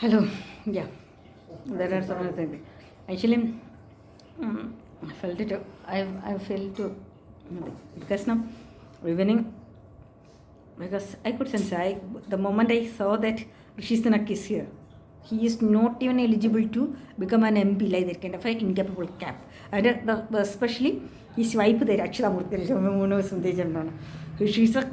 Hello. Yeah, there are some other things. Actually, I felt it. I felt because now evening because I could sense the moment I saw that Rishisanak is here, he is not even eligible to become an MP like that kind of an incapable cap. And especially his wife there actually she's a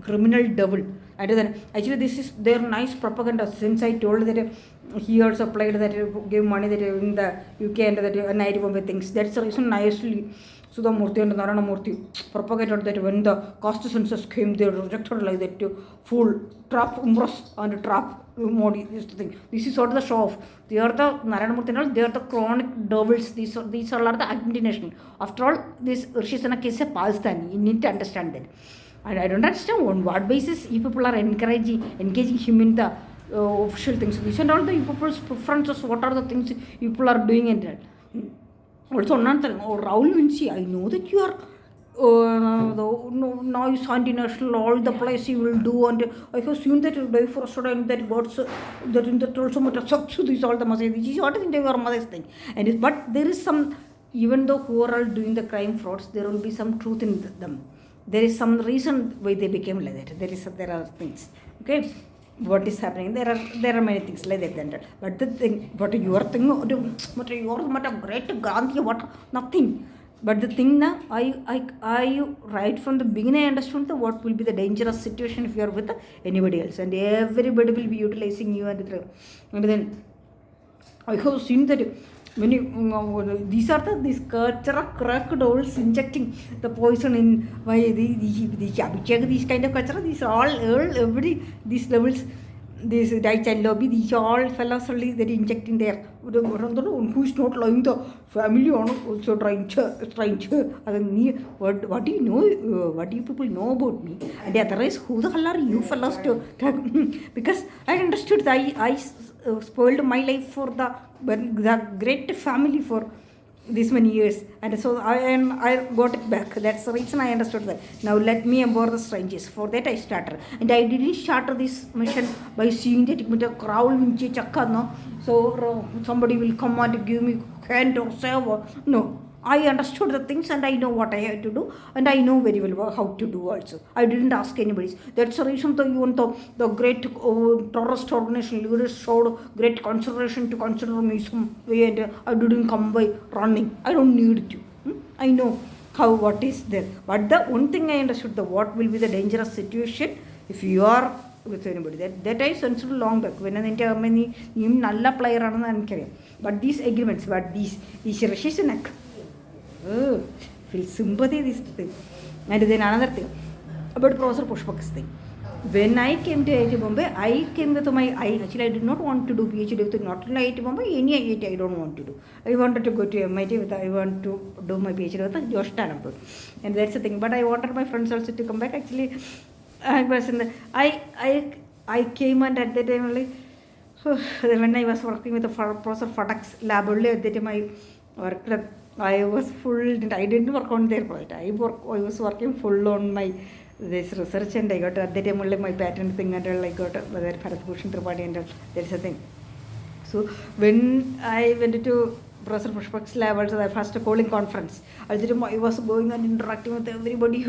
criminal devil. And then actually this is their nice propaganda since I told that he also applied that gave money that in the UK and that night bomb things. That's the reason nicely Sudhamurthy and Narana Murthy propagated that when the caste census came, they rejected like that to fool, trap Umbras and trap Modi. This thing. This is sort of the show off. They are the Narana Murthy, they are the chronic devils. These are the anti-national. After all, this Rishi Sunak is a Palestinian. You need to understand that. And I don't understand on what basis you people are engaging him in the official things. These are all the people's preferences. What are the things people are doing in that? Also, another thing, Raul Vinci, I know that you are now is anti-national, all the place you will do, and I have seen that you die for a student that words that in the also matter sucks to this all the message. This is what in your mother's thing. And but there is some, even though who are all doing the crime frauds, there will be some truth in them. There is some reason why they became like that. There are things. Okay. What is happening? There are many things like that. But the thing, what your thing, what your great Gandhi, what nothing. But the thing now, I right from the beginning I understood what will be the dangerous situation if you are with anybody else, and everybody will be utilizing you, and then I have seen that when you, these are these crocodiles injecting the poison in my these kind of culture. These are all every these levels, this right child lobby, these all fellows only that injecting there. Who is not allowing the family on also trying what do you know? What do you people know about me? And otherwise, who the hell are you fellows to because I understood that I spoiled my life for the great family for this many years, and so I got it back. That's the reason I understood that. Now let me empower the strangers. For that I started, and I didn't start this mission by seeing that with a crowd winchi chakka no. So somebody will come and give me hand or serve. No, I understood the things and I know what I had to do, and I know very well how to do also. I didn't ask anybody. That's the reason that even the great terrorist organization leaders showed great consideration to consider me some way, and I didn't come by running. I don't need to. I know how what is there. But the one thing I understood, the what will be the dangerous situation if you are with anybody. That I sensed long back when I think nalla player ആണ്. But these agreements, but these Rishisanak. Feel sympathy this thing. And then another thing about Professor Pushpak's thing. When I came to IIT Bombay, I came with actually I did not want to do PhD with not in IIT Bombay, any IIT I don't want to do. I wanted to go to MIT I want to do my PhD with Josh Stanford. And that's the thing. But I wanted my friends also to come back. Actually, I was in the I came, and at that time like when I was working with the Professor Fadak's lab only, at that time I worked. I was full. I didn't work on their project. I was working full on my this research, and I got at that time only my patent thing, and I got whether Bharat Bhushan Tripathi, and that's a thing. So when I went to Professor Pushpak's lab, also the first calling conference, I was going and interacting with everybody.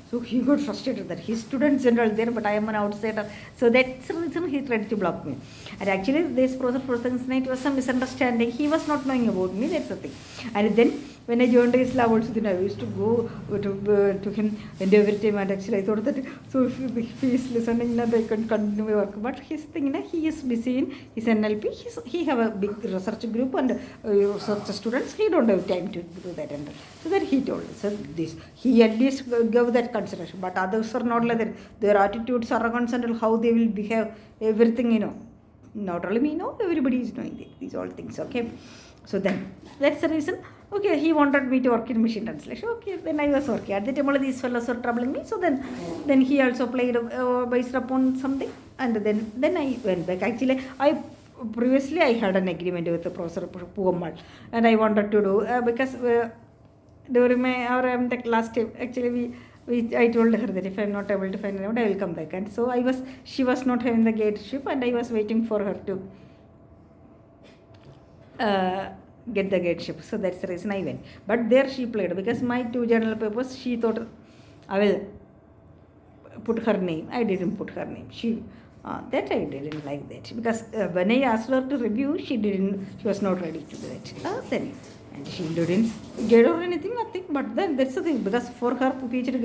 So he got frustrated that his students are all there, but I am an outsider. So that's the reason he tried to block me. And actually, this Professor night was some misunderstanding. He was not knowing about me. That's the thing. And then when I joined his lab, also then I used to go to him, and every time, and actually I thought that so if he is listening, I can continue my work. But his thing, he is busy in his NLP. He have a big research group and research students. He don't have time to do that. And so that he told us. So this he at least gave that consideration. But others are not like that. Their attitudes, arrogance, and how they will behave, everything. Not only me, everybody is knowing these all things. Okay. So then that's the reason. Okay, he wanted me to work in machine translation. Okay, then I was working. At the time, all these fellows were troubling me. So then he also played based upon something, and then I went back. Actually, previously I had an agreement with the Professor Pugammal, and I wanted to do because during our last time, actually I told her that if I'm not able to find out, I will come back. And so she was not having the gateship, and I was waiting for her to uh, get the guideship. So that's the reason I went. But there she played because my 2 journal papers, she thought I will put her name. I didn't put her name. That I didn't like that because when I asked her to review, she was not ready to do that. Then and she didn't get or anything, nothing. But then that's the thing because for her PhD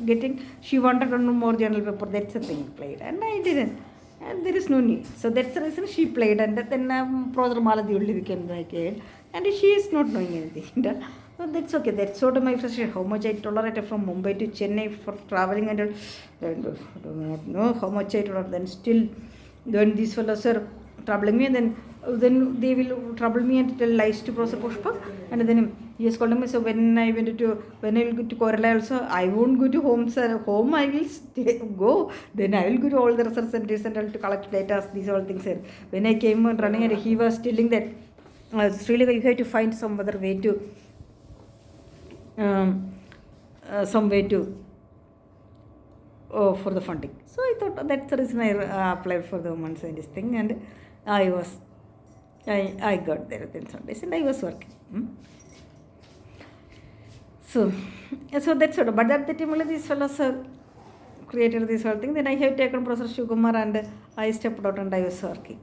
getting, she wanted one more journal paper. That's the thing played, and I didn't. And there is no need. So that's the reason she played. And then Professor Maladi only became like it. And she is not knowing anything. So that's okay. That's sort of my frustration. How much I tolerated from Mumbai to Chennai for traveling and I do not know how much I tolerated. Then still, when these fellows are troubling me, and then they will trouble me and tell lies to Professor Pushpa. And then he has called me. So when I will go to Kerala also, I won't go to home, sir. Home I will go. Then I will go to all the research centers and to collect data. These all things. Sir. When I came on running, and he was telling that Sri Lanka, you have to find some other way to for the funding. So I thought that's the reason I applied for the women's scientist thing, and I got there within some days, and I was working. So that's sort of. But at the time, only these fellows created this whole thing. Then I have taken Professor Shivakumar and I stepped out and I was working.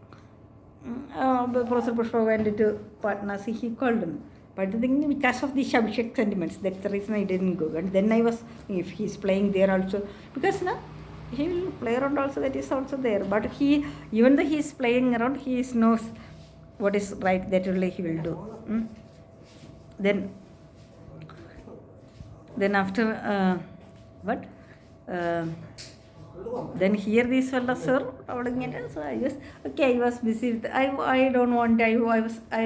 Professor Pushpa went to Patna. See, he called me. But the thing, because of the Abhishek sentiments, that's the reason I didn't go. And then I was, if he's playing there also, because he will play around also, that is also there. But even though he's playing around, he knows what is right, that only he will do. Then after, what? Then here these fellows are rolling it. So I was okay. I was busy. I don't want. I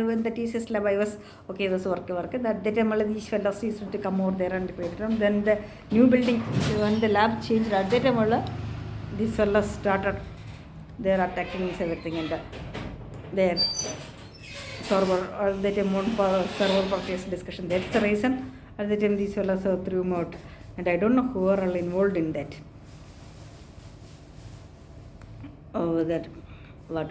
when the thesis lab. I was okay. I was working. That time all these fellows used to come over there and create it. Then the new building when the lab changed. At that time all these fellows started. They are attacking everything and their server. All that time server purchase discussion. That's the reason. At the time these fellows threw him out, and I don't know who are all involved in that. That what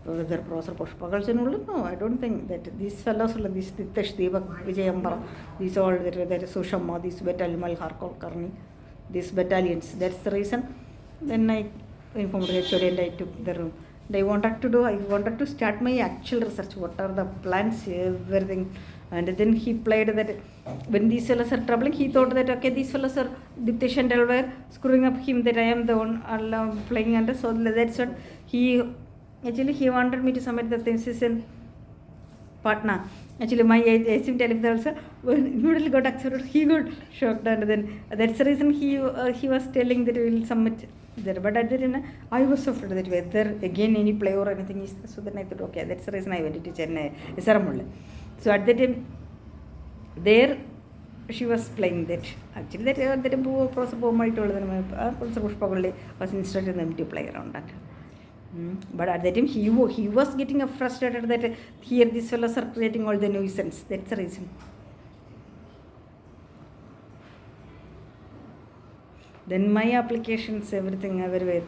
whether Professor Pushpa no, I don't think that these fellows like this Nitesh Devak Vijayambara, these all that Sushama, these battalion Harkov Karni, these battalions, that's the reason. Then I informed HOD and I took the room. I wanted to start my actual research, what are the plans, everything. And then he played that when these fellows are troubling, he thought that okay, these fellows are Diptesh and were screwing up him, that I am the one playing under. So that's what he wanted me to submit the thesis in Patna. Actually, my agent telling also immediately got accepted. He got shocked, and then that's the reason he was telling that we will submit there. But at that time, I was afraid that whether again any play or anything is. So then I thought, okay, that's the reason I went to Chennai, Saramulla. So at that time, there she was playing that. Actually, that time Professor Pomal told them, Professor Pushpa was instructing them to play around that. But at that time, he was getting frustrated that here these fellows are creating all the nuisance. That's the reason. Then my applications, everything, everywhere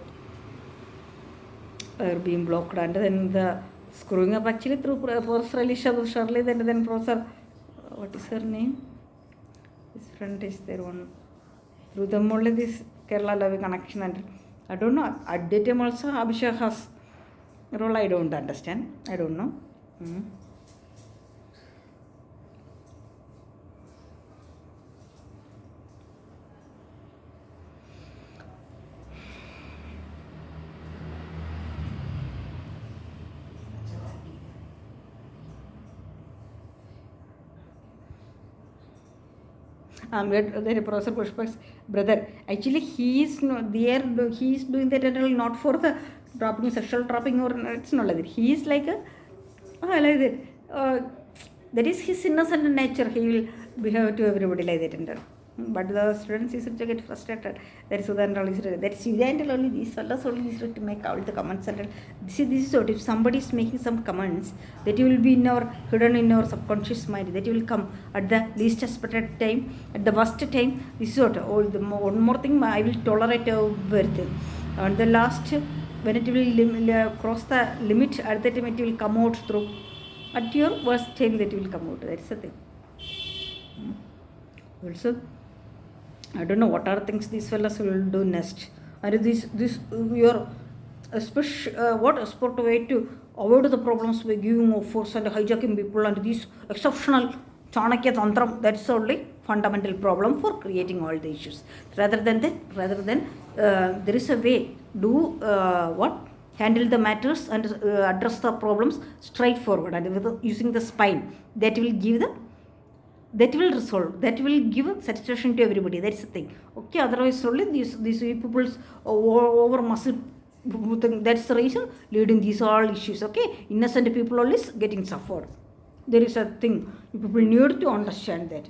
are being blocked, and then the screwing up actually through Professor Elisha Shirley, then Professor, what is her name? His friend is there one. Through them only this Kerala Levy connection, and I don't know. At that time also Abhishek has role. I don't understand. I don't know. Professor Pushpa's brother. Actually, he is doing that not for the dropping, sexual dropping, or it's not like that. He is like like that. That is his innocent nature. He will behave to everybody like that. But the students used to get frustrated. That is only these fellows only used to make all the comments. And this is what if somebody is making some comments, that you will be hidden in our subconscious mind. That you will come at the least expected time, at the worst time. This is what one more thing I will tolerate everything. And the last when it will cross the limit, at that time it will come out through. At your worst time, that will come out. That's the thing. Also, I don't know what are things these fellas will do next. And this your especially what sport way to avoid the problems by giving offers and hijacking people and this exceptional Chanakya Tantram. That's only fundamental problem for creating all the issues. Rather than there is a way do what handle the matters and address the problems straightforward and with using the spine that will give the that will resolve, that will give a satisfaction to everybody. That's the thing. Okay, otherwise only these people's over muscle thing, that's the reason leading these all issues. Okay, innocent people always getting suffered. There is a thing people need to understand that.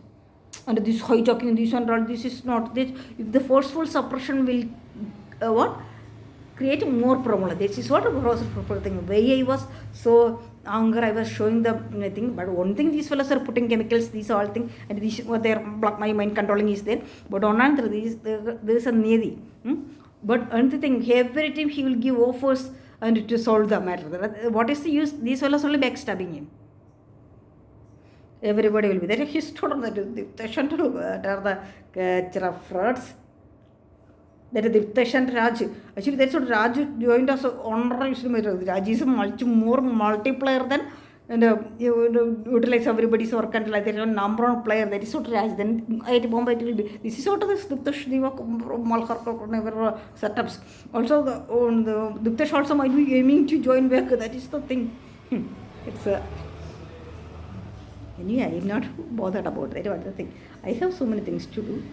And this hijacking, this and all, this is not this. If the forceful suppression will what create more problem. This is what was the thing. Way I was so anger, I was showing the thing. But one thing, these fellows are putting chemicals. These all thing, and this what their block my mind controlling is there. But on another, there is a needy. But another thing, every time he will give offers and to solve the matter. What is the use? These fellows only backstabbing him. Everybody will be there. He stood on the frauds. That is Disadter Raj. Actually, that's what Raj joined us honorary. Raj is much more multiplayer than and utilize everybody's work and like that number one player. That is what Raj. Then I Bombay will be. This is what this Malkar never setups. Also, the Diptesh also might be aiming to join back. That is the thing. It's a. Anyway, I am not bothered about that. But the thing, I have so many things to do.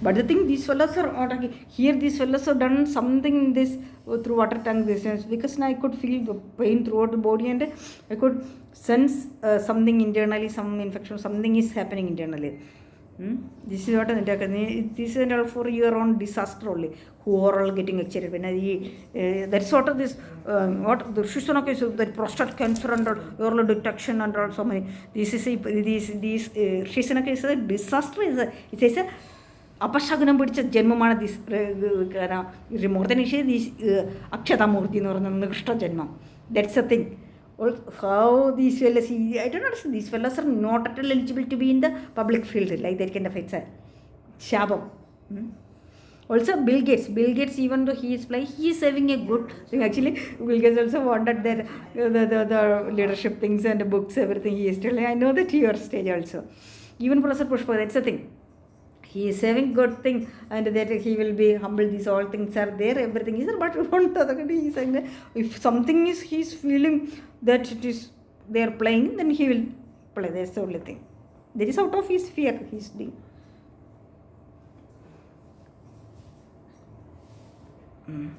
But the thing, these fellows are here. These fellows have done something in this through water tank business because now I could feel the pain throughout the body and I could sense something internally, some infection, something is happening internally. This is what this is all for your own disaster only. Who are all getting excited when that's sort of this what the Shishana case of the prostate cancer and early detection and all so many. This is these Shishana case a disaster is it is a Apashaganam Butcha Genmana this more than this Akshata Murti or Nagsta Genma. That's the thing. How these fellows, I don't know, these fellows are not at all eligible to be in the public field, like that kind of it's a shabam. Also, Bill Gates, even though he is playing, he is having a good thing. Actually, Bill Gates also wanted their the leadership things and books, everything he is telling. I know that your stage also. Even Professor Pushpa, that's the thing. He is having good thing and that he will be humble. These all things are there, everything is there. But one other he is saying that if something is he is feeling that it is they are playing, then he will play. That's the only thing. That is out of his fear he is doing.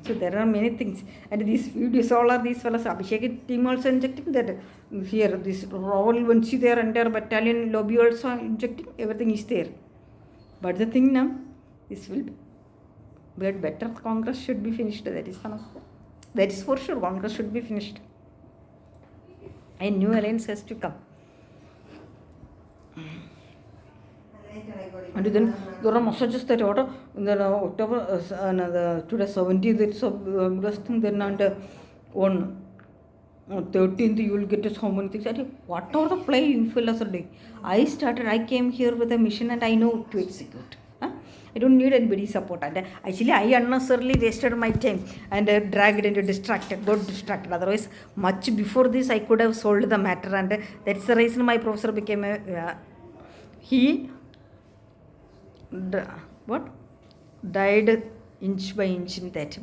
So there are many things, and these videos all are these fellows. Abhishek team also injecting that here. This Raul Vanchi, their entire battalion lobby also injecting. Everything is there. But the thing now, this will be better. Congress should be finished. That is one of them. That is for sure. Congress should be finished. A new alliance has to come. And then there are messages that October today 17th it's August then and on 13th you will get so many things. What are the play you fellows are doing? I came here with a mission and I know to execute. I don't need anybody's support. And actually, I unnecessarily wasted my time and dragged into got distracted. Otherwise, much before this, I could have solved the matter. And that's the reason my professor became a. He died inch by inch in that.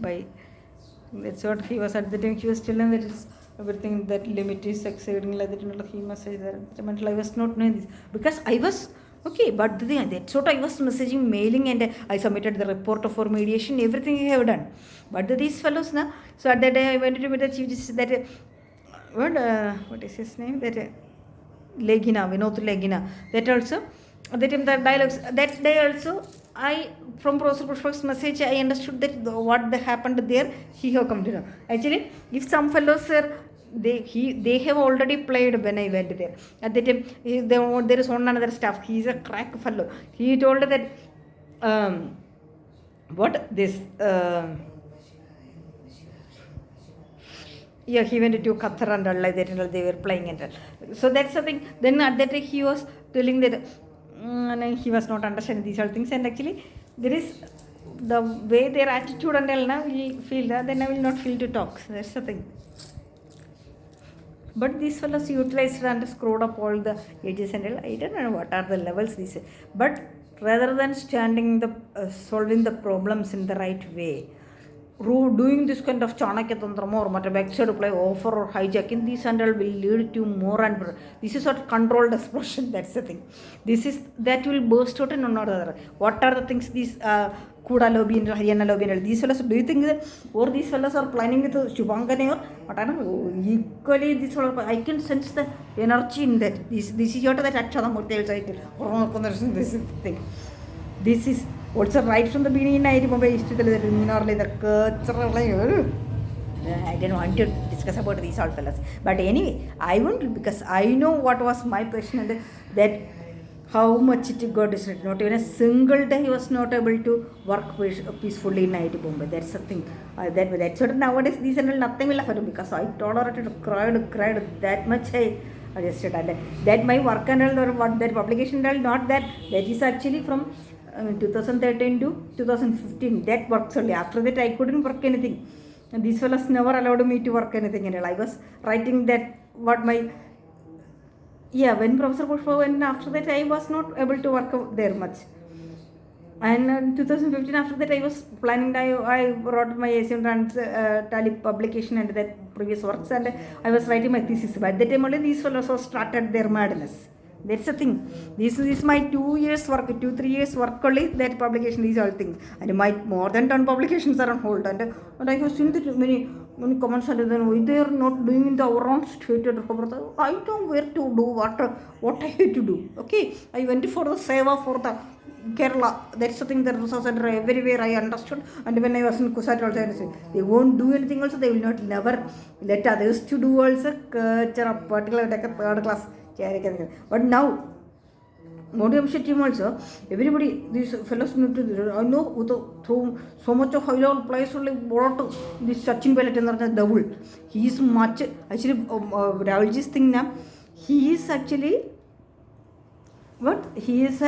That's what he was at the time. He was telling that it's everything that limit is exceeding like that. He must say that. I was not knowing this because I was. Okay, but that's what I was messaging, mailing, and I submitted the report for mediation, everything I have done. But these fellows, now, so at that day I went to meet the chief justice, that, what is his name? That Legina, Vinod Legina. That also, that in the dialogues, that day also, from Professor Pushpa's message, I understood that what happened there, he have come to know. Actually, if some fellows are, they have already played when I went there. At the time, there is one another staff. He is a crack fellow. He told that what this Yeah, he went to Qatar and all like that, and all they were playing and all. So that's the thing. Then at that time he was telling that and he was not understanding these all things, and actually there is the way their attitude and all now will feel that, then I will not feel to talk. So that's the thing. But these fellows utilized and screwed up all the edges and all. I don't know what are the levels these. But rather than standing the solving the problems in the right way, doing this kind of Chanakya Tantrama or backside play offer or hijacking, these and all will lead to more and more. This is what controlled explosion, that's the thing. This is that will burst out in another. What are the things these Kuda lobby and Haryana lobby and all these fellows, do you think that or these fellows are planning with Shubhankane or what I know equally this sort of I can sense the energy in that. This is what that Achamurti this thing. This is also right from the beginning. I remember used to tell that I didn't want to discuss about these all fellas. But anyway, I want because I know what was my passion and that how much it got distracted. Not even a single day he was not able to work peacefully in IT Bombay. That's the thing. That's what nowadays these and all nothing will happen because I tolerated, cried that much. I just said that my work and all or what that publication and all not that is actually from 2013 to 2015. That works only. After that I couldn't work anything. And these fellows never allowed me to work anything in all. I was writing that what my when Professor Pushpa went after that I was not able to work out there much. And in 2015 after that I was planning, I wrote my Asian Tally publication and that previous works and I was writing my thesis. By that time only these fellows started their madness. That's the thing. This is my 2 years work, 2-3 years work only, that publication, these all things. And my more than 10 publications are on hold. And I have seen that many comments and then why they are not doing in the our own state. I don't know where to do what I had to do. Okay, I went for the seva for the Kerala. That's the thing, the resource center everywhere I understood. And when I was in Kusat also I said they won't do anything also, they will not never let others to do also particular like a third class. But now motivation team also, everybody, these fellows need to, I know so much of high level players only brought this Sachin Pellet and the double. He is much actually Raulji's thing now. He is actually what he is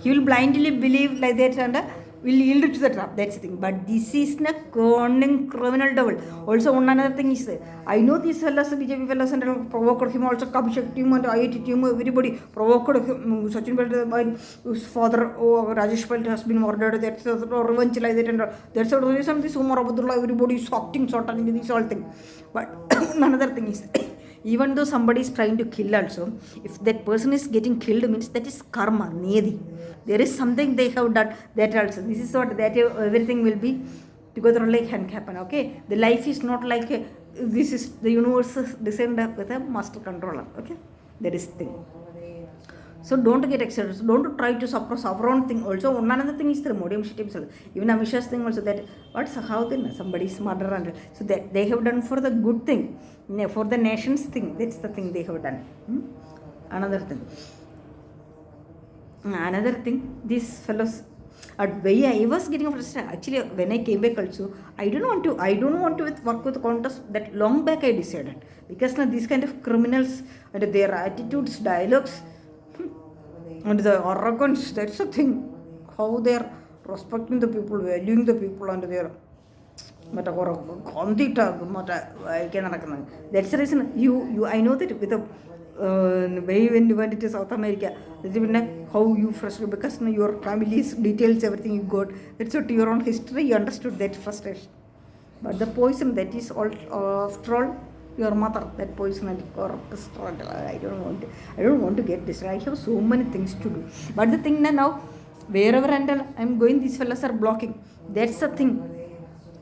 he will blindly believe like that and will yield to the trap. That's the thing. But this is a cunning criminal devil. Also, one another thing is I know these fellows, BJP fellows, and provoked him. Also, Kabishak team and IIT team, everybody provoked him. Sachin Pellet, his father, Rajesh Pellet has been murdered. That's revenge like that, and that's the reason this Umar Abdullah, everybody is acting sort of these all things. But another thing is, even though somebody is trying to kill also, if that person is getting killed means that is karma, niyati. There is something they have done that also. This is what that everything will be together like can happen. Okay, the life is not like this is the universe is designed with a master controller. Okay, that is thing. So don't get excited. Don't try to suppress our own thing. Also, one another thing is the modium shit himself. Even Amisha's thing also that what's how then somebody's murder and so that they have done for the good thing, for the nation's thing. That's the thing they have done. Another thing, these fellows at way I was getting frustrated. Actually, when I came back also, I don't want to work with contest that long back I decided because now these kind of criminals and their attitudes, dialogues. And the arrogance, that's the thing. How they are respecting the people, valuing the people, and they are that's the reason you I know that with the way when you went to South America, how you frustrated because your family's details, everything you got. That's what your own history, you understood that frustration. But the poison that is all after all your mother, that poison and corrupt struggle. I don't want to get this. I have so many things to do. But the thing now, wherever I'm going, these fellas are blocking. That's the thing.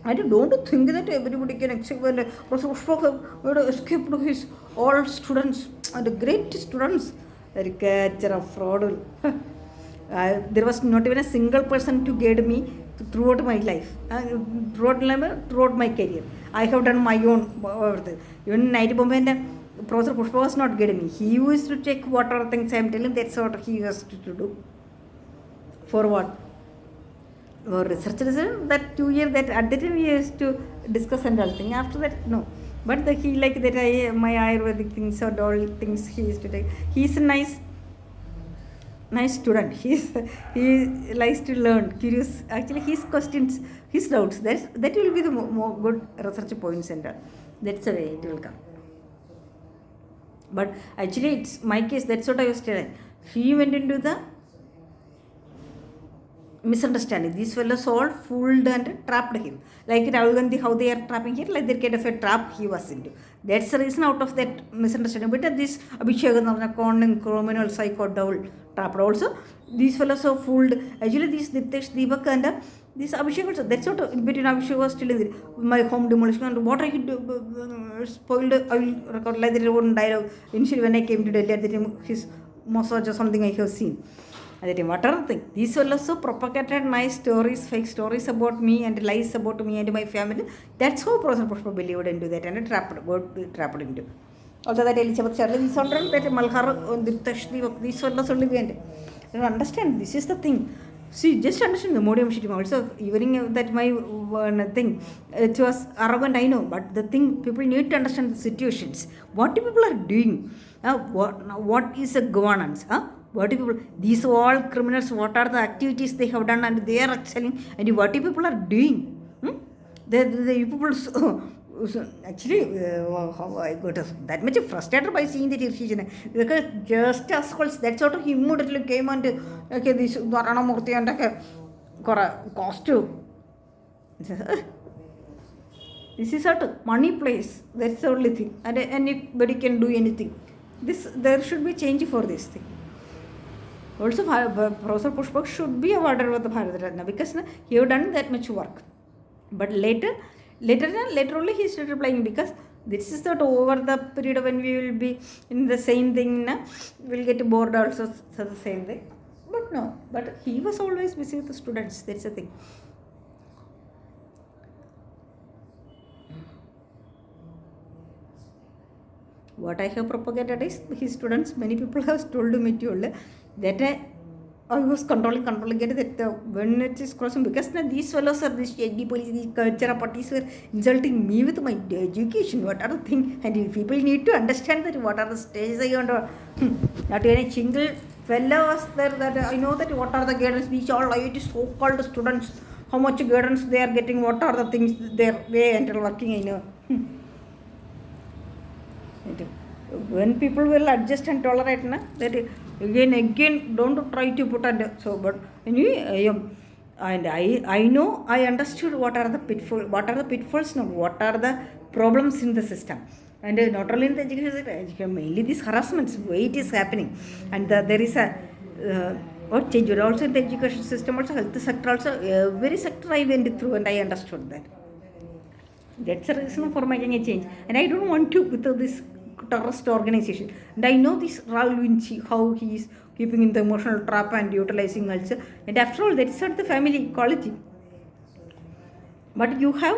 I don't think that everybody can accept when Professor Pushpa escaped his all students and great students. Caricature of fraud. There was not even a single person to guide me throughout my life, throughout my career. I have done my own. Even in IT Bombay, Professor Pushpa was not getting me. He used to check what are things I am telling. That's what he used to do. For what? or research result that 2 year that at that time we used to discuss and all thing. After that, no. But he like that my Ayurvedic things or all things he used to take. He's a nice student. He likes to learn, curious. Actually, his questions, his doubts, that will be the more good research points and all. That's the way it will come. But actually, it's my case. That's what I was telling. He went into the misunderstanding. These fellows all fooled and trapped him. Like Rahul Gandhi, how they are trapping here, like that kind of a trap he was into. That's the reason out of that misunderstanding. But this Abhishek, criminal psycho devil trapped also. These fellows are fooled. Actually, these Nitesh, Deepak and this Abhishek also. That's what between Abhishek was still in my home demolition and what I spoiled. I will record like that one dialogue. Initially, when I came to Delhi at the time, his massage or something I have seen. At the time, what are the things? These were also propagated nice stories, fake stories about me and lies about me and my family. That's how Professor Pushpa believed into that and trapped into. Also that Elizabeth Charlie, these are that Malhar, these were also living. Understand, this is the thing. See, just understand the modium shitting also. Even that my thing, it was arrogant, I know, but the thing, people need to understand the situations. What people are doing? What is a governance? What people, these all criminals, what are the activities they have done and they are excelling, and what people are doing? The people, actually, how I got that much frustrated by seeing the decision. Because just as well, that sort of immediately came and okay, this Dharana Murthy and costume. This is a money place. That's the only thing, and anybody can do anything. There should be change for this thing. Also, Professor Pushpak should be awarded with the Bharat Ratna because he have done that much work. But later only he started replying because this is not over the period when we will be in the same thing. We'll get bored also, so the same thing. But no, but he was always busy with the students. That's the thing. What I have propagated is his students. Many people have told me that I was controlling it that when it is crossing because these fellows are these shady police, these cultural parties were insulting me with my education. What are the things? And people need to understand that what are the stages I want to. Not any single fellow was there that I know that what are the guidance. These all IIT so-called students, how much guidance they are getting, what are the things they enter working, I know. When people will adjust and tolerate, that again don't try to put under. So, but anyway, I know, I understood what are the pitfalls now, what are the problems in the system, and not only in the education, mainly these harassments, why it is happening, and there is a what change also in the education system, also health sector, also every sector I went through and I understood that. That's the reason for making a change, and I don't want to with this terrorist organization. And I know this Rahul Vinci, how he is keeping in the emotional trap and utilizing also. And after all, that is not the family equality. But you have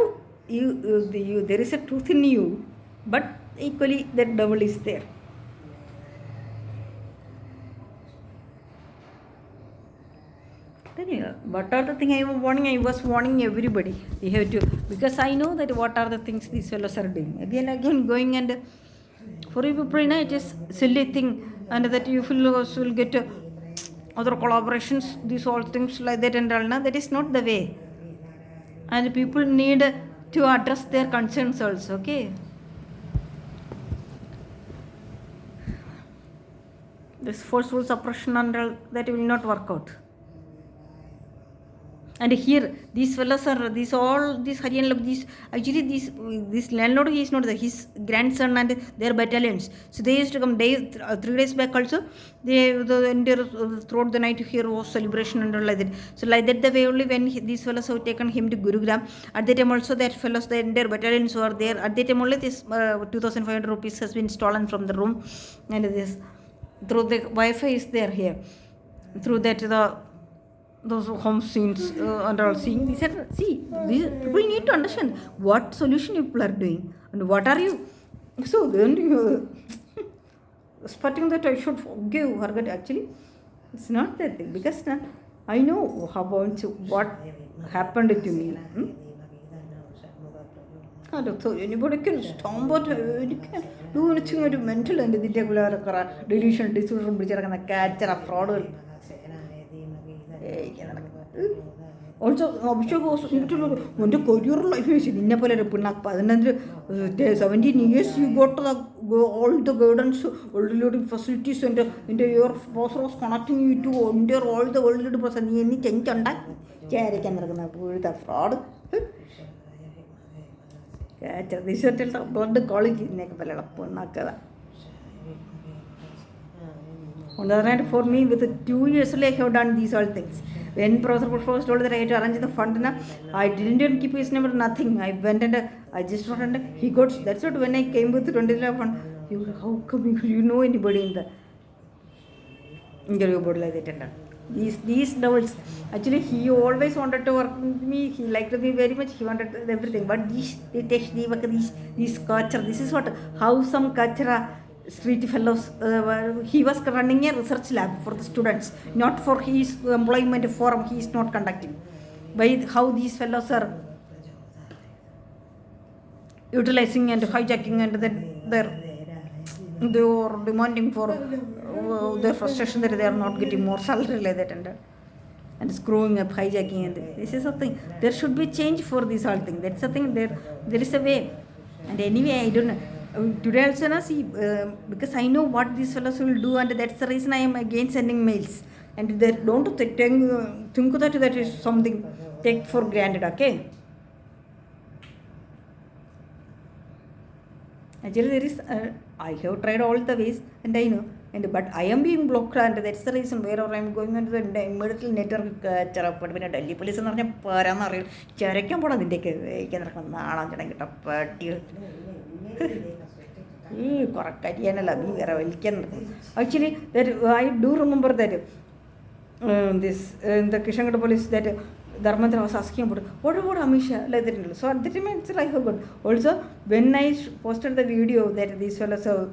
there is a truth in you, but equally that devil is there. What are the things I was warning everybody. You have to, because I know that what are the things these fellows are doing. Again going and for you people, it is silly thing, and that you will get other collaborations, these all things like that and all. That is not the way. And people need to address their concerns also, okay? This forceful suppression and all, that will not work out. And here, these fellows are, these Haryan, this landlord, he is not there, his grandson and their battalions. So they used to come 3 days back also, throughout the night here was celebration and all like that. So like that the way only when these fellows have taken him to Gurugram, at that time also that fellows, the entire battalions were there. At that time only this 2,500 rupees has been stolen from the room, and this, through the Wi-Fi is there here. Through that those home scenes and all seeing these people need to understand what solution people are doing and what are you. So then you expecting that I should forgive, forget, actually it's not that thing, because I know what happened to me. So anybody can storm, but you can do anything with mental and the regular delusion, disorder, catch a fraud. Also, Abhishek was into when the career life is in Nepal and Punak, 17 years you got all the guidance, all the living facilities, and your boss was connecting you to under all the world person. Any change on that? Carry can with the fraud. Disadter about the college in Nepal. On the other hand, for me, with 2 years I have done these all things. When Professor first told that I had to arrange the fund, I didn't keep his number, nothing. I went and I just wrote and he got. That's what when I came with the 20 lakh fund, how come you know anybody in the interview board like that? These doubles. Actually, he always wanted to work with me. He liked me very much. He wanted everything. But these culture. This is what how some culture. Street fellows, he was running a research lab for the students, not for his employment forum. He is not conducting. By how these fellows are utilizing and hijacking, and then they are demanding for their frustration that they are not getting more salary like that, and screwing up, hijacking, and this is a thing. There should be change for this whole thing. That's a thing. There is a way. And anyway, I don't know. Today also, because I know what these fellows will do, and that's the reason I am again sending mails. And they don't think that is something take for granted, okay? Actually, there is. I have tried all the ways, and I know. But I am being blocked, and that's the reason wherever I am going into the immediately network. Delhi police and correct. Actually, that I do remember that this the Kishangarh police that Dharmendra was asking about what about Amisha like that. So at the time it's like good. Also, when I posted the video that these fellows have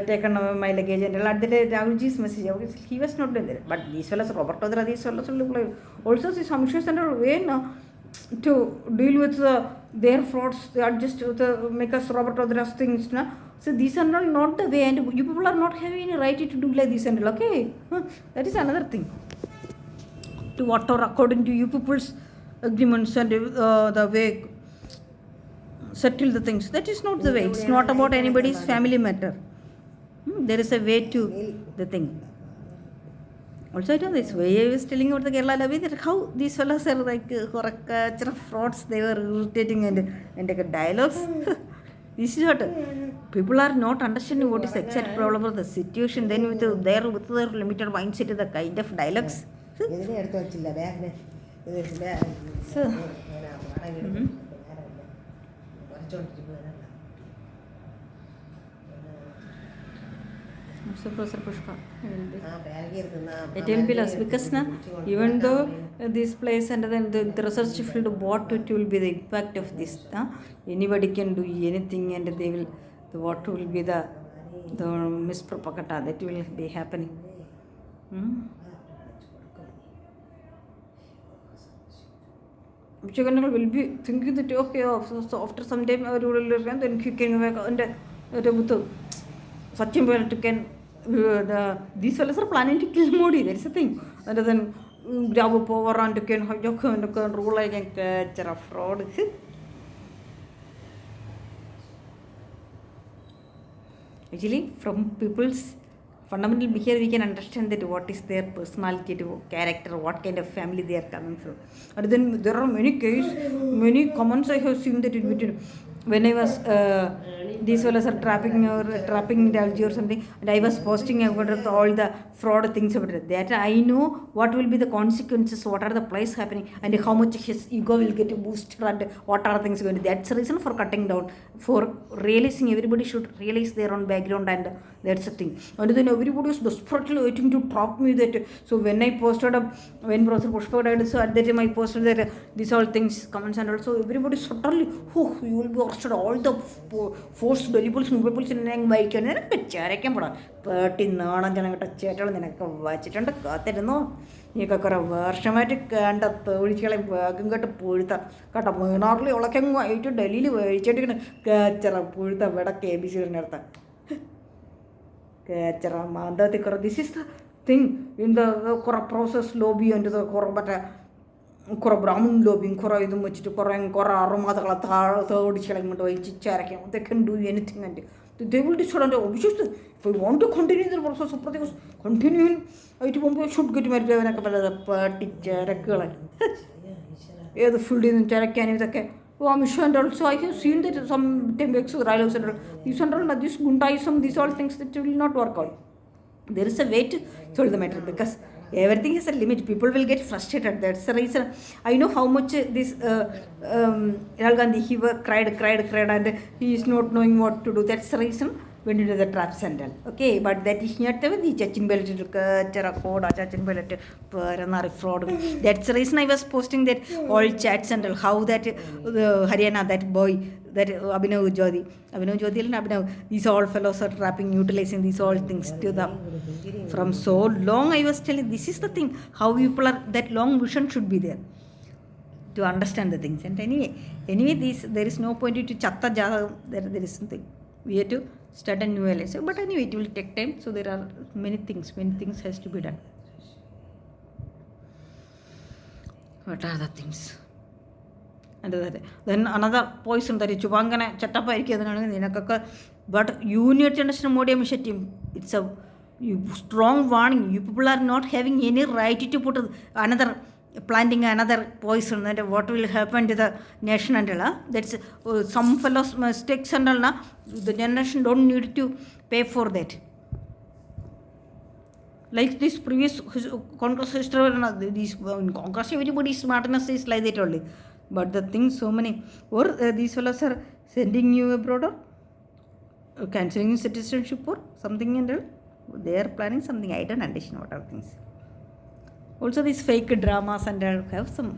taken my luggage and at the day Rahulji's message, he was not doing that. But these fellows, Robert Odra, these fellows also see some issues and way now to deal with their frauds. They are just to make us Robert Odra's things. So these are not the way, and you people are not having any right to do like this and all. Okay, that is another thing. To what or according to you people's agreements and the way settle the things. That is not the way. It's not about anybody's family matter. There is a way to the thing. Also, I know this way I was telling about the Kerala Levy that how these fellows are like frauds. They were irritating and like dialogues. This is what people are not understanding what is the exact problem of the situation. Then with their limited mindset, the kind of dialogues. So, Professor Pushpa, it will be less because even though this place and then the research field, what it will be the impact of this? Anybody can do anything, and they will. What will be the mispropaganda that will be happening? Chicken will be thinking that okay, so after some time I will learn, then kicking back and such a can. These fellows are planning to kill Modi. That's the thing. Other than grab a power and to can rule like a fraud. Actually, from people's fundamental behavior, we can understand that what is their personality, character, what kind of family they are coming from. And then there are many comments I have seen that when I was these fellows are trapping in Algae or something, and I was posting about all the fraud things about it. That I know what will be the consequences, what are the price happening, and how much his ego will get boosted, and what are things going to. That's the reason for cutting down, for realizing everybody should realize their own background, and that's the thing. And then everybody was desperately waiting to trap me that. So when I posted when Professor Pushpa died, so at that time I posted that these all things, comments, and also everybody suddenly, you will be arrested, all the forced deliverables, movables in an bike, and then a chair I can put a but in non and chetal and a watch it and a cut it. No, നീയൊക്കെ കുറേ വർഷമായിട്ട് കണ്ട തൊഴിച്ചുകളെ വേഗം കേട്ട് പുഴുത്ത കേട്ടോ മൂന്നാറിൽ ഉളക്കങ്ങ് ആയിട്ട് ഡൽഹിയിൽ മേടിച്ചിട്ടിങ്ങനെ കേച്ചറ പുഴുത്ത ഇവിടെ KBC അടുത്ത കേച്ചറ മാന്തത്തിൽ കുറേ this is the thing in the കുറേ പ്രോസസ് ലോബി എൻ്റെ കുറേ മറ്റേ കുറേ ബ്രാഹ്മൺ ലോബിയും കുറേ ഇതും വെച്ചിട്ട് കുറേ അറുമാതകളെ തേടിച്ചുകളെ ഇങ്ങോട്ട് വലിച്ചിരയ്ക്കാം they can do anything and they will decide and obviously if I want to continue the process of practice continuing ആയിട്ട് പോകുമ്പോൾ ഷുഡ് ഗെറ്റ് മാരിഡ് അവനൊക്കെ പല പട്ടിച്ചരക്കുകളാണ് ഏത് ഫീൽഡിൽ നിന്ന് ചരക്കാനും ഇതൊക്കെ അമിഷോ and also I have seen that some ടെംബെക്സ് റൈലോ സെൻട്രൽ ദീസ് സെൻട്രൽ ദിസ് ഗുണ്ടായിസം these all things that will not work out there is a way to solve the matter because everything has a limit. People will get frustrated. That's the reason I know how much this Rahul Gandhi he cried and he is not knowing what to do. That's the reason went into the trap center. Okay, but that is not the Chachin Bellet Chachin Bellet fraud. That's the reason I was posting that all chats and how that Haryana, that boy, that Abhinav Jyoti, these all fellows are trapping, utilizing these all things to them. From so long I was telling, this is the thing, how people are, that long vision should be there to understand the things. And anyway there is no point to chatta jada, there is something. We have to start a new alliance. But anyway, it will take time. So there are many things has to be done. What are the things? And then another poison that is Chubangana Chatapa. But you need to understand Modi initiative. It's a strong warning. You people are not having any right to put another planting another poison and what will happen to the nation and all. That's some fellows mistakes and all. The generation don't need to pay for that. Like this previous Congress history, these Congress everybody smartness is like that only. But the things so many or these fellows are sending you abroad or cancelling citizenship or something and all. They are planning something. I don't understand what are things. Also these fake dramas and have some